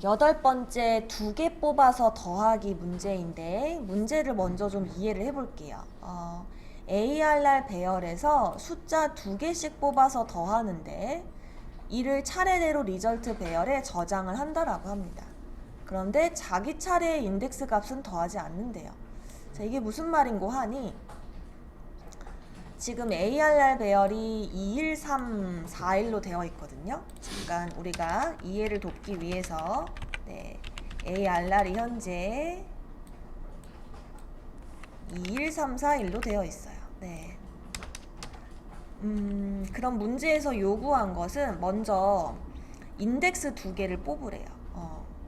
여덟 번째 두 개 뽑아서 더하기 문제인데 문제를 먼저 좀 이해를 해볼게요. ARR 배열에서 숫자 두 개씩 뽑아서 더하는데 이를 차례대로 리절트 배열에 저장을 한다라고 합니다. 그런데 자기 차례의 인덱스 값은 더하지 않는데요. 자, 이게 무슨 말인고 하니 지금 ARR 배열이 2, 1, 3, 4일로 되어 있거든요. 잠깐 우리가 이해를 돕기 위해서 ARR이 현재 2, 1, 3, 4일로 되어 있어요. 그럼 문제에서 요구한 것은 먼저 인덱스 두 개를 뽑으래요.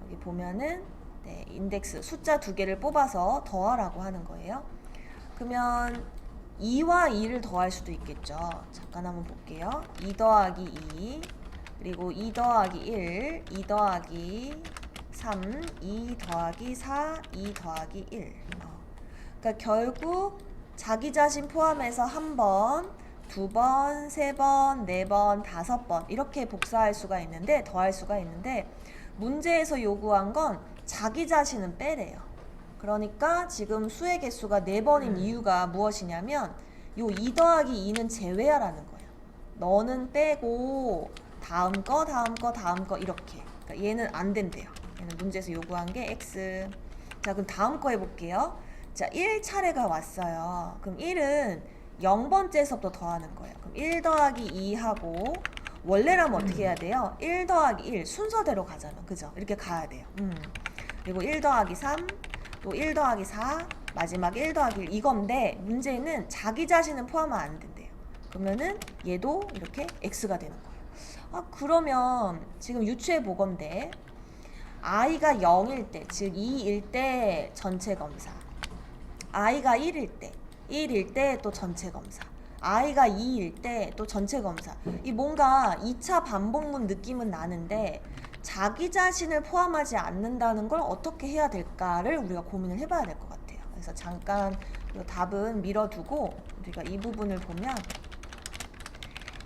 여기 보면은 인덱스 숫자 두 개를 뽑아서 더하라고 하는 거예요. 그러면 2와 2를 더할 수도 있겠죠. 잠깐 한번 볼게요. 2 더하기 2 그리고 2 더하기 1 2 더하기 3 2 더하기 4 2 더하기 1 그러니까 결국 자기 자신 포함해서 한 번, 두 번, 세 번, 네 번, 다섯 번 이렇게 복사할 수가 있는데 더할 수가 있는데 문제에서 요구한 건 자기 자신은 빼래요. 그러니까 지금 수의 개수가 4번인 이유가 무엇이냐면 요 2 더하기 2는 제외하라는 거예요. 너는 빼고 다음 거 다음 거 다음 거 이렇게. 그러니까 얘는 안 된대요. 얘는 문제에서 요구한 게 x. 자, 그럼 다음 거 해볼게요. 자, 1차례가 왔어요. 그럼 1은 0번째에서부터 더하는 거예요. 그럼 1 더하기 2 하고 원래라면 어떻게 해야 돼요? 1 더하기 1 순서대로 가잖아. 그죠? 이렇게 가야 돼요. 그리고 1 더하기 3 또 1 더하기 4 마지막 1 더하기 1 이건데 문제는 자기 자신은 포함하면 안 된대요. 그러면은 얘도 이렇게 x가 되는 거예요. 그러면 지금 유추해 보건데 i가 0일 때, 즉 2일 때 전체 검사, i가 1일 때, 1일 때 또 전체 검사, i가 2일 때 또 전체 검사. 이 뭔가 2차 반복문 느낌은 나는데 자기 자신을 포함하지 않는다는 걸 어떻게 해야 될까를 우리가 고민을 해봐야 될 것 같아요. 그래서 잠깐 답은 밀어두고 우리가 이 부분을 보면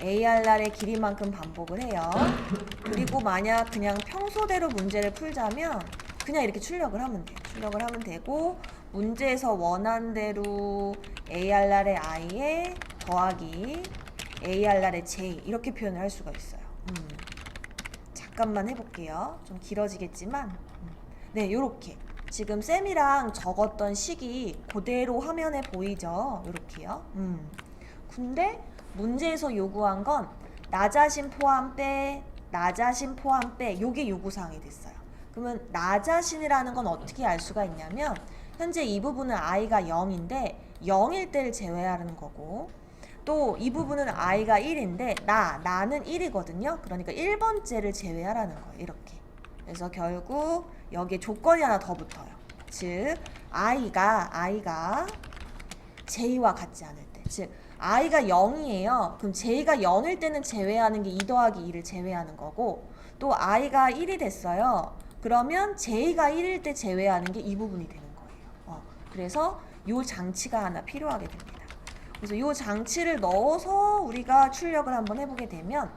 ARR의 길이만큼 반복을 해요. 그리고 만약 그냥 평소대로 문제를 풀자면 그냥 이렇게 출력을 하면 돼요. 출력을 하면 되고 문제에서 원한 대로 ARR의 i에 더하기 ARR의 j 이렇게 표현을 할 수가 있어요. 잠깐만 해볼게요. 좀 길어지겠지만 네, 요렇게 지금 쌤이랑 적었던 식이 그대로 화면에 보이죠? 요렇게요. 근데 문제에서 요구한 건 나 자신 포함 빼, 나 자신 포함 빼 요게 요구사항이 됐어요. 그러면 나 자신이라는 건 어떻게 알 수가 있냐면 현재 이 부분은 i가 0인데 0일 때를 제외하는 거고 또 이 부분은 i가 1인데 나는 1이거든요. 그러니까 1번째를 제외하라는 거예요. 이렇게. 그래서 결국 여기에 조건이 하나 더 붙어요. 즉 i가 j와 같지 않을 때. 즉 i가 0이에요. 그럼 j가 0일 때는 제외하는 게 2 더하기 2를 제외하는 거고 또 i가 1이 됐어요. 그러면 j가 1일 때 제외하는 게 이 부분이 되는 거예요. 그래서 요 장치가 하나 필요하게 됩니다. 그래서 이 장치를 넣어서 우리가 출력을 한번 해보게 되면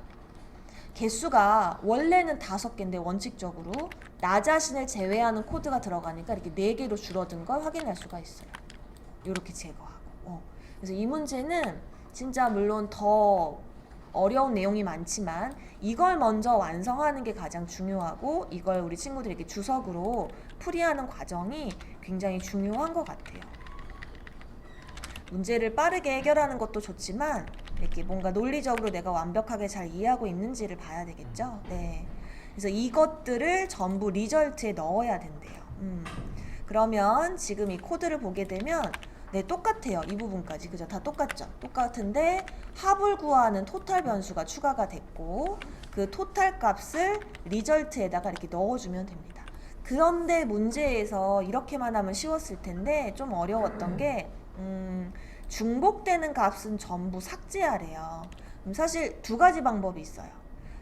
개수가 원래는 5개인데 원칙적으로 나 자신을 제외하는 코드가 들어가니까 이렇게 4개로 줄어든 걸 확인할 수가 있어요. 이렇게 제거하고. 그래서 이 문제는 진짜 물론 더 어려운 내용이 많지만 이걸 먼저 완성하는 게 가장 중요하고 이걸 우리 친구들에게 주석으로 풀이하는 과정이 굉장히 중요한 것 같아요. 문제를 빠르게 해결하는 것도 좋지만 이렇게 뭔가 논리적으로 내가 완벽하게 잘 이해하고 있는지를 봐야 되겠죠. 네. 그래서 이것들을 전부 리절트에 넣어야 된대요. 그러면 지금 이 코드를 보게 되면 네, 똑같아요. 이 부분까지. 그죠? 다 똑같죠? 똑같은데 합을 구하는 토탈 변수가 추가가 됐고 그 토탈 값을 리절트에다가 이렇게 넣어주면 됩니다. 그런데 문제에서 이렇게만 하면 쉬웠을 텐데 좀 어려웠던 게 중복되는 값은 전부 삭제하래요. 사실 두 가지 방법이 있어요.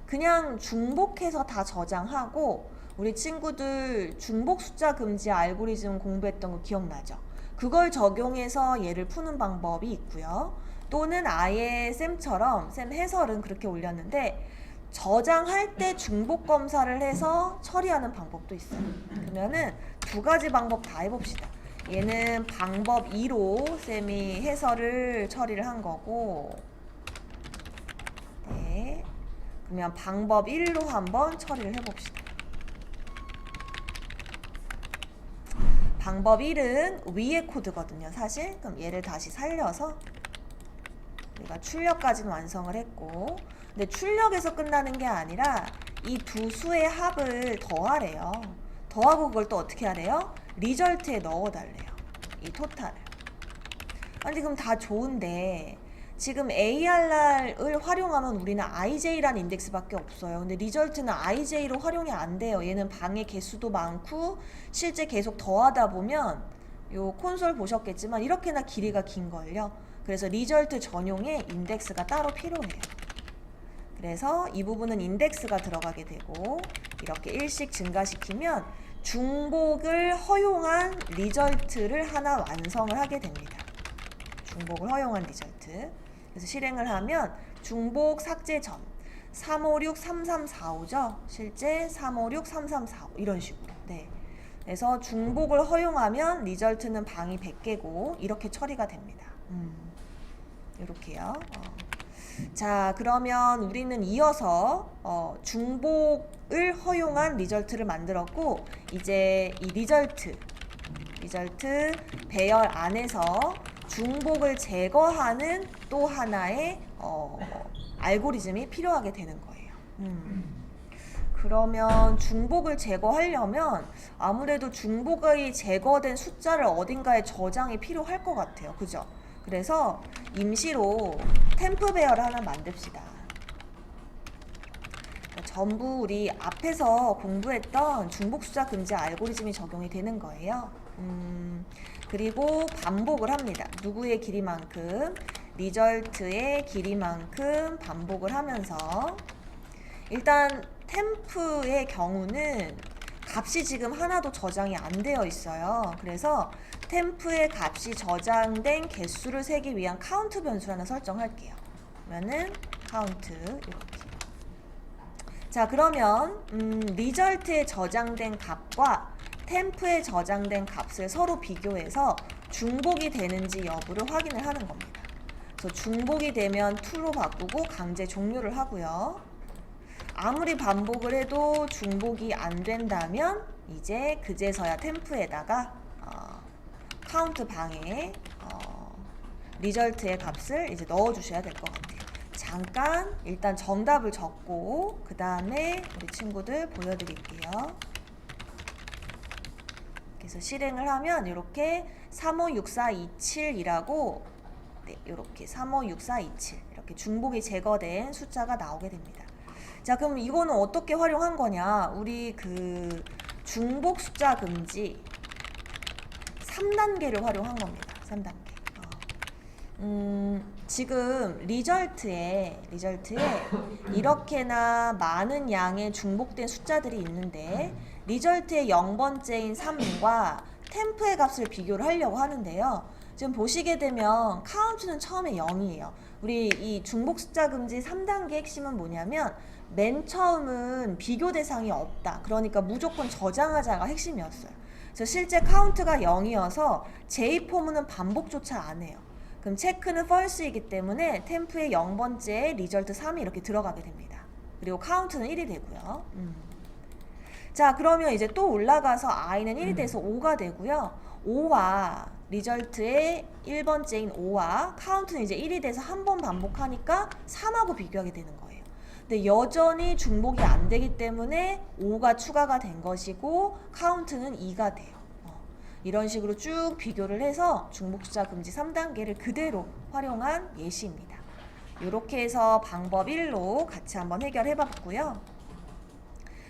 그냥 중복해서 다 저장하고 우리 친구들 중복 숫자 금지 알고리즘 공부했던 거 기억나죠? 그걸 적용해서 얘를 푸는 방법이 있고요. 또는 아예 쌤처럼 쌤 해설은 그렇게 올렸는데 저장할 때 중복 검사를 해서 처리하는 방법도 있어요. 그러면은 두 가지 방법 다 해봅시다. 얘는 방법 2로 쌤이 해설을 처리를 한 거고, 네. 그러면 방법 1로 한번 처리를 해봅시다. 방법 1은 위의 코드거든요, 사실. 그럼 얘를 다시 살려서 우리가 출력까지는 완성을 했고, 근데 출력에서 끝나는 게 아니라 이 두 수의 합을 더하래요. 더하고 그걸 또 어떻게 하래요? 리절트에 넣어달래요. 이 토탈을. 아니 그럼 다 좋은데 지금 ARR을 활용하면 우리는 IJ라는 인덱스밖에 없어요. 근데 리절트는 IJ로 활용이 안 돼요. 얘는 방의 개수도 많고 실제 계속 더하다 보면 요 콘솔 보셨겠지만 이렇게나 길이가 긴걸요. 그래서 리절트 전용의 인덱스가 따로 필요해요. 그래서 이 부분은 인덱스가 들어가게 되고 이렇게 1씩 증가시키면 중복을 허용한 리절트를 하나 완성을 하게 됩니다. 중복을 허용한 리절트. 그래서 실행을 하면 중복 삭제 전 3563345죠. 실제 3563345 이런 식으로. 네. 그래서 중복을 허용하면 리절트는 방이 100개고 이렇게 처리가 됩니다. 이렇게요. 자, 그러면 우리는 이어서 중복을 허용한 리절트를 만들었고 이제 이 리절트 배열 안에서 중복을 제거하는 또 하나의 알고리즘이 필요하게 되는 거예요. 그러면 중복을 제거하려면 아무래도 중복이 제거된 숫자를 어딘가에 저장이 필요할 것 같아요. 그죠? 그래서 임시로 템프 배열을 하나 만듭시다. 전부 우리 앞에서 공부했던 중복 숫자 금지 알고리즘이 적용이 되는 거예요. 그리고 반복을 합니다. 누구의 길이만큼, 리절트의 길이만큼 반복을 하면서 일단 템프의 경우는 값이 지금 하나도 저장이 안 되어 있어요. 그래서 템프의 값이 저장된 개수를 세기 위한 카운트 변수를 하나 설정할게요. 그러면은 카운트 이렇게. 자, 그러면 리절트에 저장된 값과 템프에 저장된 값을 서로 비교해서 중복이 되는지 여부를 확인을 하는 겁니다. 그래서 중복이 되면 true로 바꾸고 강제 종료를 하고요. 아무리 반복을 해도 중복이 안 된다면 이제 그제서야 템프에다가 카운트 방에 리절트의 값을 이제 넣어 주셔야 될 것 같아요. 잠깐 일단 정답을 적고 그 다음에 우리 친구들 보여드릴게요. 그래서 실행을 하면 이렇게 356427이라고 이렇게 356427 이렇게 중복이 제거된 숫자가 나오게 됩니다. 자, 그럼 이거는 어떻게 활용한 거냐? 우리 그 중복 숫자 금지 3단계를 활용한 겁니다. 3단계. 지금 리절트에 이렇게나 많은 양의 중복된 숫자들이 있는데 리절트의 0번째인 3과 템프의 값을 비교를 하려고 하는데요. 지금 보시게 되면 카운트는 처음에 0이에요. 우리 이 중복 숫자 금지 3단계 핵심은 뭐냐면 맨 처음은 비교 대상이 없다. 그러니까 무조건 저장하자가 핵심이었어요. 그래서 실제 카운트가 0이어서 J 포문은 반복조차 안 해요. 그럼 체크는 false이기 때문에 템프의 0번째 리절트 3이 이렇게 들어가게 됩니다. 그리고 카운트는 1이 되고요. 자, 그러면 이제 또 올라가서 i는 1이 돼서 5가 되고요. 5와 리절트의 1번째인 5와 카운트는 이제 1이 돼서 한 번 반복하니까 3하고 비교하게 되는 거예요. 근데 여전히 중복이 안 되기 때문에 5가 추가가 된 것이고 카운트는 2가 돼요. 이런 식으로 쭉 비교를 해서 중복 숫자 금지 3단계를 그대로 활용한 예시입니다. 이렇게 해서 방법 1로 같이 한번 해결해 봤고요.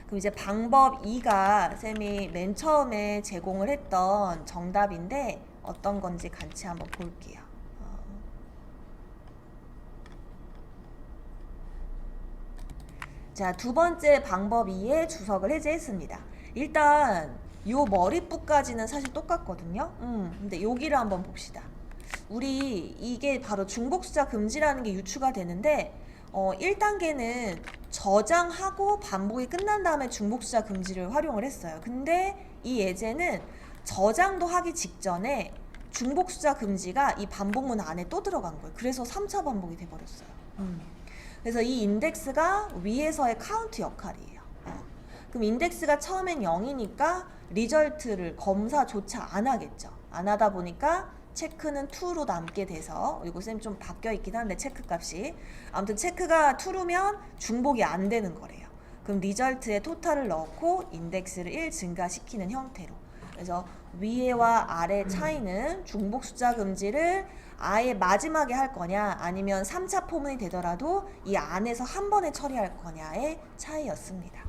그럼 이제 방법 2가 쌤이 맨 처음에 제공을 했던 정답인데 어떤 건지 같이 한번 볼게요. 자, 두 번째 방법 2에 주석을 해제했습니다. 일단 요 머리뿌까지는 사실 똑같거든요. 근데 여기를 한번 봅시다. 우리 이게 바로 중복 숫자 금지라는 게 유추가 되는데 1단계는 저장하고 반복이 끝난 다음에 중복수자 금지를 활용을 했어요. 근데 이 예제는 저장도 하기 직전에 중복수자 금지가 이 반복문 안에 또 들어간 거예요. 그래서 3차 반복이 돼버렸어요. 그래서 이 인덱스가 위에서의 카운트 역할이에요. 그럼 인덱스가 처음엔 0이니까 리절트를 검사조차 안 하겠죠. 안 하다 보니까 체크는 true로 남게 돼서, 이거 쌤 좀 바뀌어 있긴 한데 체크 값이, 아무튼 체크가 true면 중복이 안 되는 거래요. 그럼 리절트에 토탈을 넣고 인덱스를 1 증가시키는 형태로. 그래서 위에와 아래 차이는 중복 숫자 금지를 아예 마지막에 할 거냐 아니면 3차 포문이 되더라도 이 안에서 한 번에 처리할 거냐의 차이였습니다.